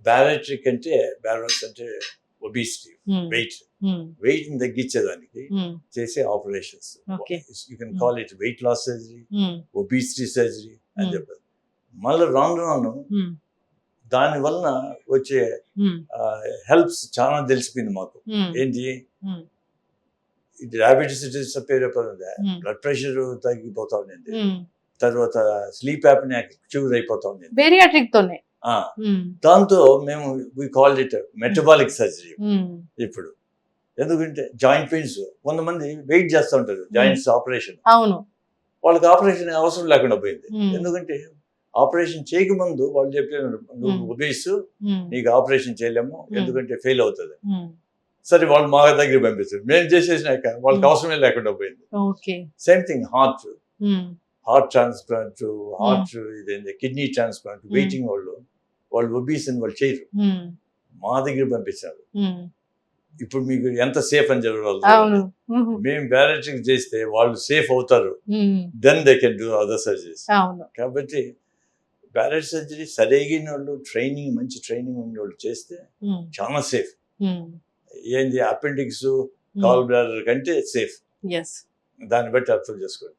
బ్యారెట్రిక్ అంటే బ్యారస్ అంటే obesity, weight తగ్గించేదానికి చేసే operations. Okay. You can call it weight loss surgery, obesity surgery అని చెప్పారు. మళ్ళీ రాను దాని వలన వచ్చే హెల్ప్స్ చాలా తెలిసిపోయింది మాకు. ఏంటి, డయాబెటీస్ పేరైపోతుంది, బ్లడ్ ప్రెషర్ తగ్గిపోతా ఉండింది, తర్వాత స్లీప్ యాప్నియా క్యూర్ అయిపోతా ఉంది బేరియాట్రిక్ తోనే. దాంతో మేము we called it metabolic surgery. ఇప్పుడు ఎందుకంటే జాయింట్ పెయిన్స్, కొంతమంది వెయిట్ చేస్తూ ఉంటారు జాయింట్స్ ఆపరేషన్, అవును, వాళ్ళకి ఆపరేషన్ అవసరం లేకుండా పోయింది. ఎందుకంటే ఆపరేషన్ చేయకముందు వాళ్ళు చెప్పారు, నువ్వు ఒబేస్, నీకు ఆపరేషన్ చేయలేము ఎందుకంటే ఫెయిల్ అవుతుంది. సరే వాళ్ళు మా దగ్గర పంపిస్తారు, మేము చేసేసినాక వాళ్ళకి అవసరమే లేకుండా పోయింది. సేమ్ థింగ్ హార్ట్ ట్రాన్స్ప్లాంట్, ఇదేంటి కిడ్నీ ట్రాన్స్ప్లాంట్, వెయిటింగ్ వాళ్ళు ఒబీస్ అని వాళ్ళు చేయరు, మా దగ్గర పంపించారు. ఇప్పుడు మీకు ఎంత సేఫ్ అని చెప్పాలి, మేము బ్యారెట్రిక్ చేస్తే వాళ్ళు సేఫ్ అవుతారు, then they can do other surgeries. కాబట్టి బ్యారెట్ సర్జరీ సరైన వాళ్ళు మంచి ట్రైనింగ్ ఉన్న వాళ్ళు చేస్తే చాలా సేఫ్. ఏంది అపెండిక్స్, కాల్ బ్లాడర్ కంటే సేఫ్. దాన్ని బట్టి అర్థం చేసుకోండి.